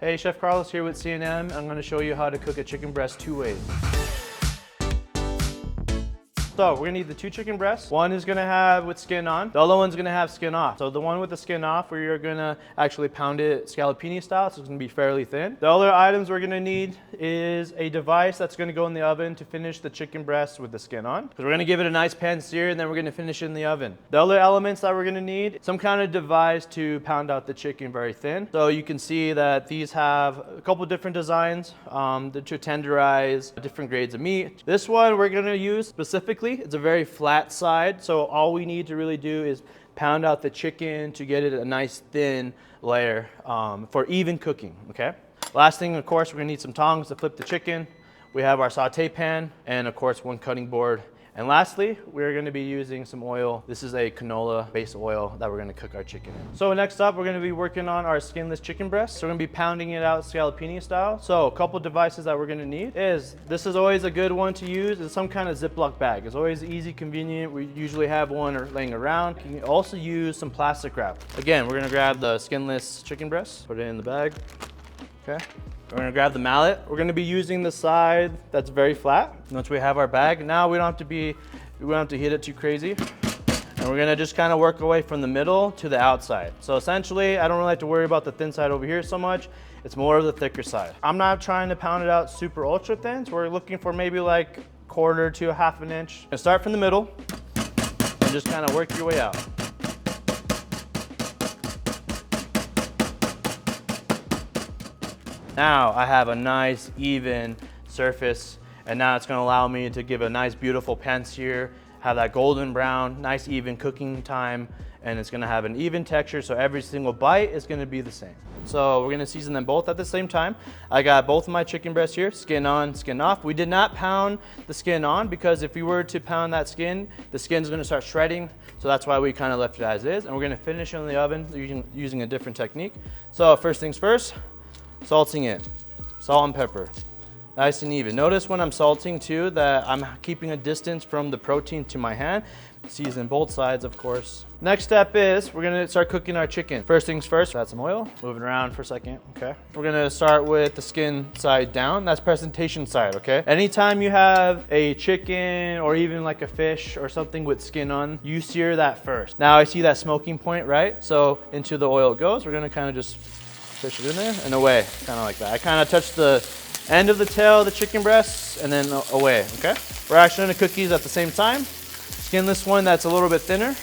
Hey, Chef Carlos here with C&M. I'm going to show you how to cook a chicken breast 2 ways. So we're gonna need the 2 chicken breasts. One is gonna have with skin on. The other one's gonna have skin off. So the one with the skin off, we're gonna actually pound it scaloppini-style, so it's gonna be fairly thin. The other items we're gonna need is a device that's gonna go in the oven to finish the chicken breast with the skin on. Because we're gonna give it a nice pan sear, and then we're gonna finish it in the oven. The other elements that we're gonna need, some kind of device to pound out the chicken very thin. So you can see that these have a couple different designs to tenderize different grades of meat. This one we're gonna use specifically. It's a very flat side, so all we need to really do is pound out the chicken to get it a nice thin layer for even cooking, okay? Last thing, of course, we're gonna need some tongs to flip the chicken. We have our saute pan, and of course, 1 cutting board. And lastly, we're gonna be using some oil. This is a canola-based oil that we're gonna cook our chicken in. So next up, we're gonna be working on our skinless chicken breast. So we're gonna be pounding it out scaloppini style. So a couple devices that we're gonna need is, this is always a good one to use, is some kind of Ziploc bag. It's always easy, convenient. We usually have one laying around. You can also use some plastic wrap. Again, we're gonna grab the skinless chicken breast, put it in the bag, okay? We're gonna grab the mallet. We're gonna be using the side that's very flat. Once we have our bag, now we don't have to hit it too crazy. And we're gonna just kind of work our way from the middle to the outside. So essentially, I don't really have to worry about the thin side over here so much. It's more of the thicker side. I'm not trying to pound it out super ultra thin, so we're looking for maybe like 1/4 to 1/2 inch. And start from the middle and just kind of work your way out. Now I have a nice even surface, and now it's gonna allow me to give a nice beautiful pan sear, have that golden brown, nice even cooking time, and it's gonna have an even texture, so every single bite is gonna be the same. So we're gonna season them both at the same time. I got both of my chicken breasts here, skin on, skin off. We did not pound the skin on, because if we were to pound that skin, the skin's gonna start shredding, so that's why we kind of left it as is, and we're gonna finish it in the oven using a different technique. So first things first, salting it, salt and pepper, nice and even. Notice when I'm salting too that I'm keeping a distance from the protein to my hand. Season both sides, of course. Next step is we're gonna start cooking our chicken. First things first, add some oil, moving around for a second, okay? We're gonna start with the skin side down. That's presentation side, okay? Anytime you have a chicken or even like a fish or something with skin on, you sear that first. Now I see that smoking point, right? So into the oil it goes. We're gonna kind of just push it in there and away, kind of like that. I kind of touch the end of the tail of the chicken breasts and then away, okay? We're actually gonna cook these at the same time. Skinless one that's a little bit thinner,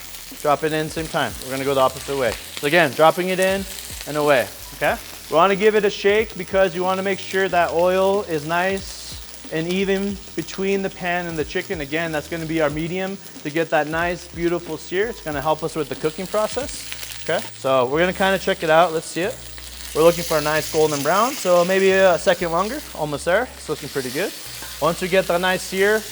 drop it in same time. We're gonna go the opposite way. So again, dropping it in and away, okay? We wanna give it a shake because you wanna make sure that oil is nice and even between the pan and the chicken. Again, that's gonna be our medium to get that nice, beautiful sear. It's gonna help us with the cooking process, okay? So we're gonna kind of check it out, let's see it. We're looking for a nice golden brown, so maybe a second longer, almost there. It's looking pretty good. Once we get the nice sear,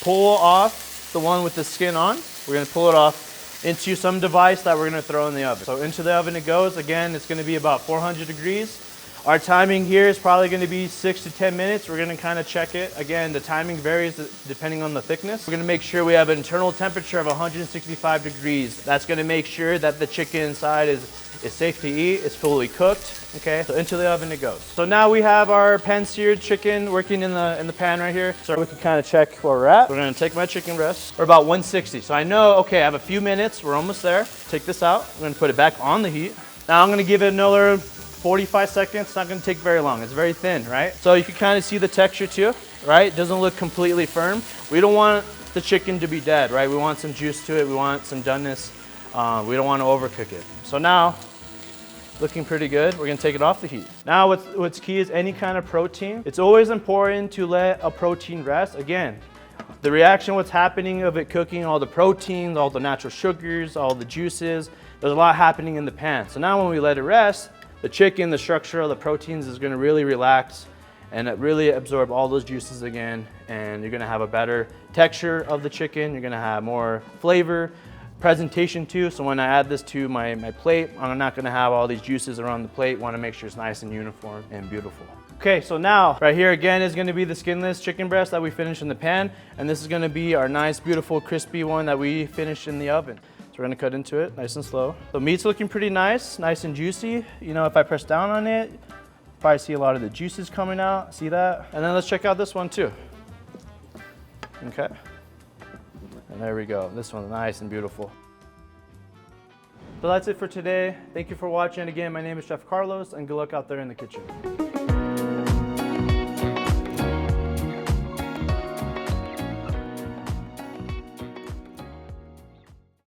pull off the one with the skin on. We're gonna pull it off into some device that we're gonna throw in the oven. So into the oven it goes. Again, it's gonna be about 400 degrees. Our timing here is probably gonna be 6 to 10 minutes. We're gonna kind of check it. Again, the timing varies depending on the thickness. We're gonna make sure we have an internal temperature of 165 degrees. That's gonna make sure that the chicken inside is safe to eat, it's fully cooked, okay? So into the oven it goes. So now we have our pan-seared chicken working in the pan right here. So we can kind of check where we're at. We're gonna take my chicken breast. We're about 160. So I know, okay, I have a few minutes, we're almost there. Take this out, I'm gonna put it back on the heat. Now I'm gonna give it another 45 seconds, it's not gonna take very long. It's very thin, right? So you can kind of see the texture too, right? It doesn't look completely firm. We don't want the chicken to be dead, right? We want some juice to it, we want some doneness. We don't want to overcook it. So now, looking pretty good. We're gonna take it off the heat. Now what's key is any kind of protein. It's always important to let a protein rest. Again, the reaction, what's happening of it cooking, all the proteins, all the natural sugars, all the juices, there's a lot happening in the pan. So now when we let it rest, the chicken, the structure of the proteins is gonna really relax and it really absorb all those juices again, and you're gonna have a better texture of the chicken. You're gonna have more flavor. Presentation too, so when I add this to my plate, I'm not gonna have all these juices around the plate. Want to make sure it's nice and uniform and beautiful. Okay, so now right here again is gonna be the skinless chicken breast that we finished in the pan, and this is gonna be our nice, beautiful, crispy one that we finished in the oven. So we're gonna cut into it nice and slow. The meat's looking pretty nice and juicy. You know, if I press down on it, Probably see a lot of the juices coming out. See that? And then let's check out this one too. Okay. And there we go. This one's nice and beautiful. So that's it for today. Thank you for watching. Again, my name is Chef Carlos, and good luck out there in the kitchen.